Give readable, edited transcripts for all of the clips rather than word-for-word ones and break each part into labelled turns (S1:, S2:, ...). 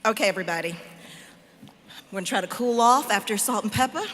S1: Okay, everybody. We're gonna try to cool off after salt and pepper,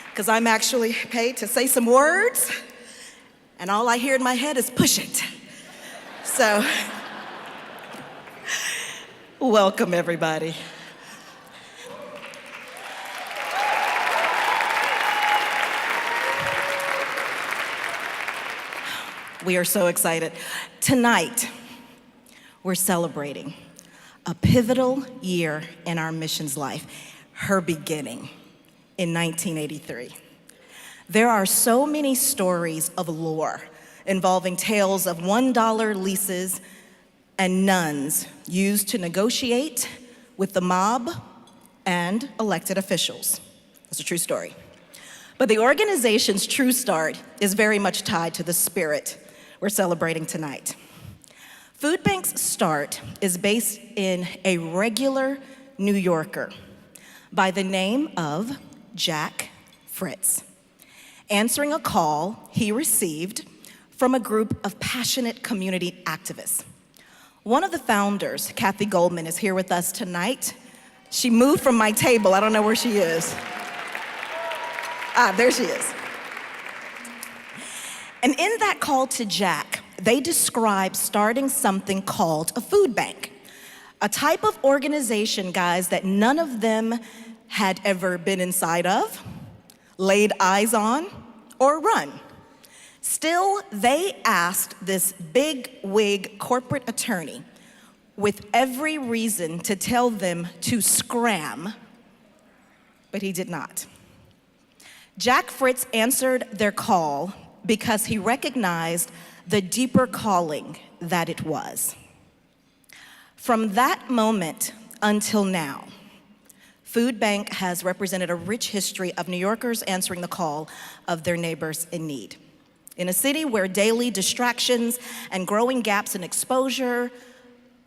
S1: because I'm actually paid to say some words, and all I hear in my head is push it. So, welcome, everybody. We are so excited. Tonight, we're celebrating a pivotal year in our mission's life, her beginning in 1983. There are so many stories of lore involving tales of $1 leases and nuns used to negotiate with the mob and elected officials. That's a true story. But the organization's true start is very much tied to the spirit we're celebrating tonight. Food Bank's start is based in a regular New Yorker by the name of Jack Fritz, answering a call he received from a group of passionate community activists. One of the founders, Kathy Goldman, is here with us tonight. She moved from my table. I don't know where she is. There she is. And in that call to Jack, they describe starting something called a food bank, a type of organization, guys, that none of them had ever been inside of, laid eyes on, or run. Still, they asked this big wig corporate attorney with every reason to tell them to scram, but he did not. Jack Fritz answered their call because he recognized the deeper calling that it was. From that moment until now, Food Bank has represented a rich history of New Yorkers answering the call of their neighbors in need. In a city where daily distractions and growing gaps in exposure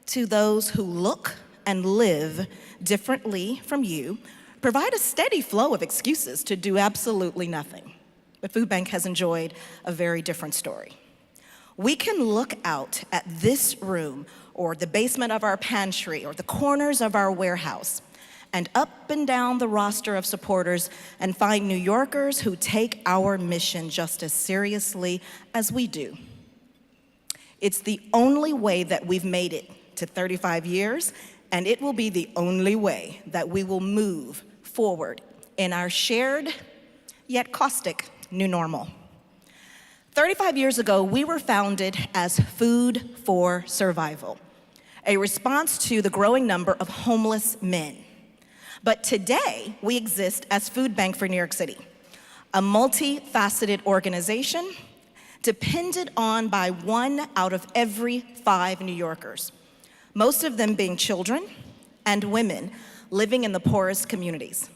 S1: to those who look and live differently from you provide a steady flow of excuses to do absolutely nothing. But Food Bank has enjoyed a very different story. We can look out at this room or the basement of our pantry or the corners of our warehouse and up and down the roster of supporters and find New Yorkers who take our mission just as seriously as we do. It's the only way that we've made it to 35 years, and it will be the only way that we will move forward in our shared yet caustic new normal. 35 years ago, we were founded as Food for Survival, a response to the growing number of homeless men. But today, we exist as Food Bank for New York City, a multifaceted organization depended on by 1 out of every 5 New Yorkers, most of them being children and women living in the poorest communities.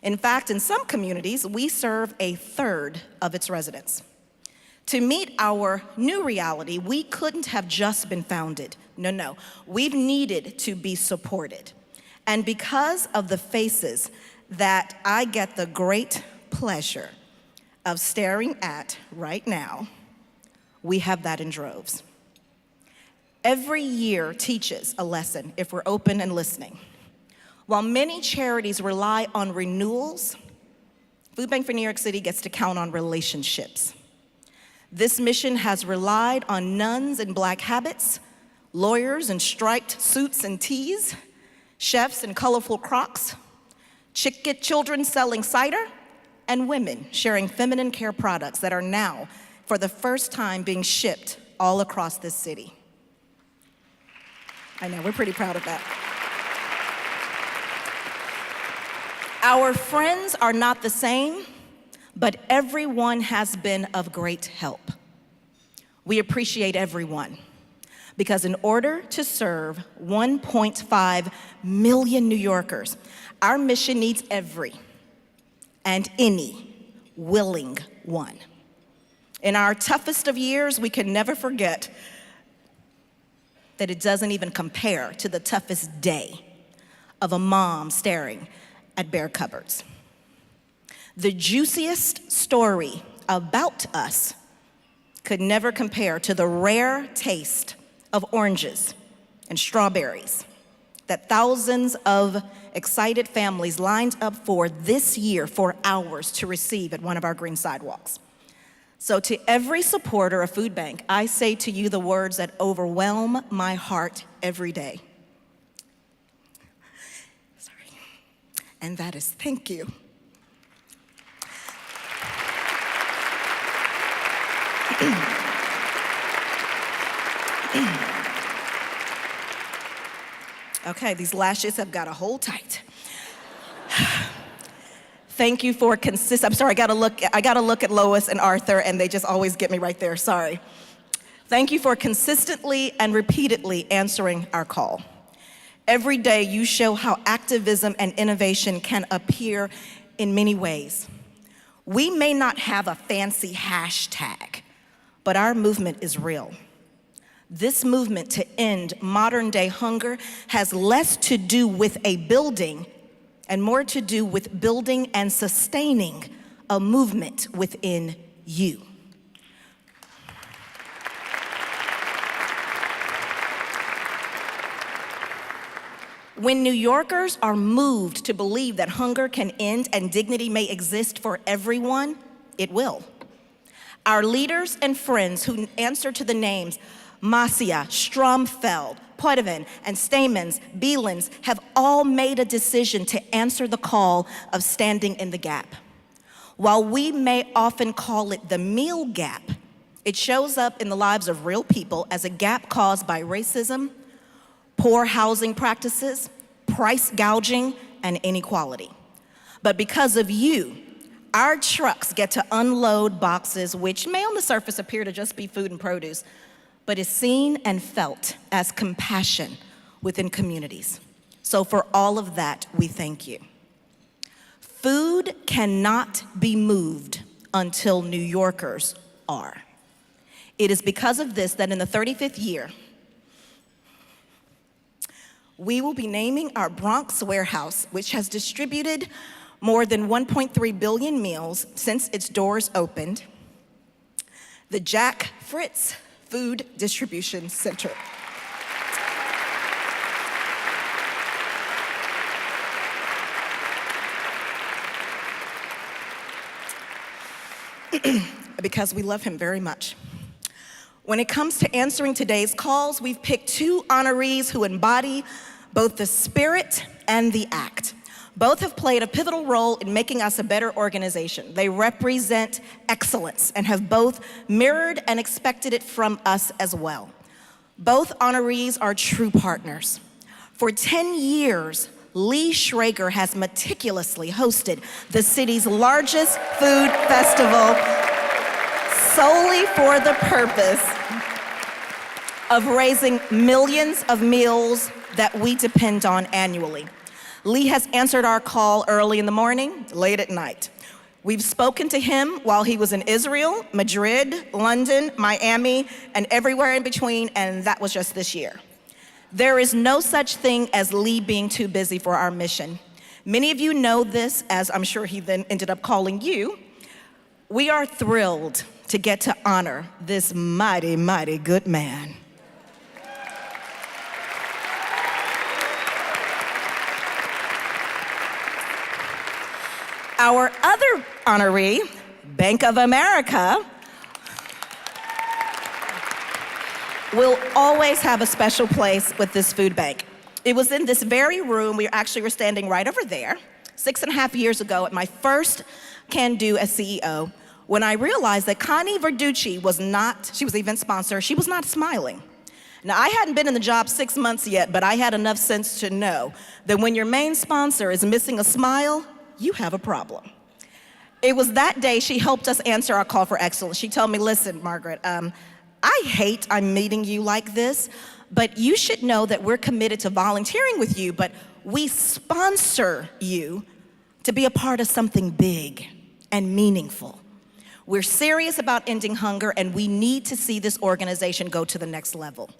S1: In fact, in some communities, we serve a third of its residents. To meet our new reality, we couldn't have just been founded. No. We've needed to be supported. And because of the faces that I get the great pleasure of staring at right now, we have that in droves. Every year teaches a lesson if we're open and listening. While many charities rely on renewals, Food Bank for New York City gets to count on relationships. This mission has relied on nuns in black habits, lawyers in striped suits and tees, chefs in colorful Crocs, children selling cider, and women sharing feminine care products that are now, for the first time, being shipped all across this city. I know, we're pretty proud of that. Our friends are not the same, but everyone has been of great help. We appreciate everyone, because in order to serve 1.5 million New Yorkers, our mission needs every and any willing one. In our toughest of years, we can never forget that it doesn't even compare to the toughest day of a mom staring at bare cupboards. The juiciest story about us could never compare to the rare taste of oranges and strawberries that thousands of excited families lined up for this year for hours to receive at one of our green sidewalks. So to every supporter of Food Bank, I say to you the words that overwhelm my heart every day. Sorry. And that is thank you. Okay, these lashes have got to hold tight. Thank you for I'm sorry, I gotta look at Lois and Arthur, and they just always get me right there, sorry. Thank you for consistently and repeatedly answering our call. Every day you show how activism and innovation can appear in many ways. We may not have a fancy hashtag, but our movement is real. This movement to end modern day hunger has less to do with a building and more to do with building and sustaining a movement within you. When New Yorkers are moved to believe that hunger can end and dignity may exist for everyone, it will. Our leaders and friends who answer to the names Masia, Stromfeld, Poitevin, and Stamens, Beelens have all made a decision to answer the call of standing in the gap. While we may often call it the meal gap, it shows up in the lives of real people as a gap caused by racism, poor housing practices, price gouging, and inequality. But because of you, our trucks get to unload boxes which may on the surface appear to just be food and produce, but is seen and felt as compassion within communities. So for all of that, we thank you. Food cannot be moved until New Yorkers are. It is because of this that in the 35th year, we will be naming our Bronx warehouse, which has distributed more than 1.3 billion meals since its doors opened, the Jack Fritz Food Distribution Center. Because we love him very much. When it comes to answering today's calls, we've picked two honorees who embody both the spirit and the act. Both have played a pivotal role in making us a better organization. They represent excellence and have both mirrored and expected it from us as well. Both honorees are true partners. For 10 years, Lee Schrager has meticulously hosted the city's largest food festival solely for the purpose of raising millions of meals that we depend on annually. Lee has answered our call early in the morning, late at night. We've spoken to him while he was in Israel, Madrid, London, Miami, and everywhere in between, and that was just this year. There is no such thing as Lee being too busy for our mission. Many of you know this, as I'm sure he then ended up calling you. We are thrilled to get to honor this mighty, mighty good man. Our other honoree, Bank of America, will always have a special place with this food bank. It was in this very room, we actually were standing right over there, 6.5 years ago at my first Can Do as CEO, when I realized that Connie Verducci was not, she was the event sponsor, she was not smiling. Now, I hadn't been in the job 6 months yet, but I had enough sense to know that when your main sponsor is missing a smile, you have a problem. It was that day she helped us answer our call for excellence. She told me, listen, Margaret, I hate I'm meeting you like this, but you should know that we're committed to volunteering with you, but we sponsor you to be a part of something big and meaningful. We're serious about ending hunger, and we need to see this organization go to the next level.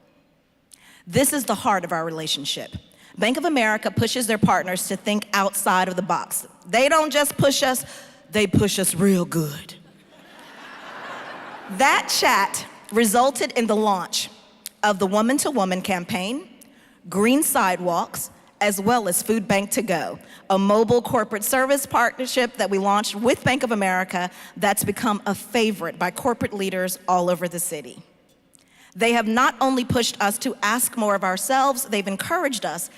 S1: This is the heart of our relationship. Bank of America pushes their partners to think outside of the box. They don't just push us, they push us real good. That chat resulted in the launch of the Woman to Woman campaign, green sidewalks, as well as Food Bank to Go, a mobile corporate service partnership that we launched with Bank of America that's become a favorite by corporate leaders all over the city. They have not only pushed us to ask more of ourselves, they've encouraged us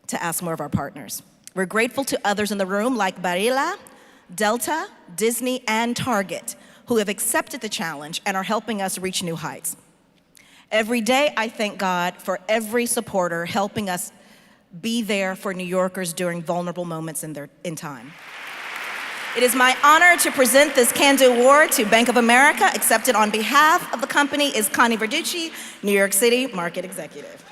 S1: to ask more of our partners. We're grateful to others in the room like Barilla, Delta, Disney, and Target, who have accepted the challenge and are helping us reach new heights. Every day, I thank God for every supporter helping us be there for New Yorkers during vulnerable moments in time. It is my honor to present this Can Do Award to Bank of America. Accepted on behalf of the company is Connie Verducci, New York City Market Executive.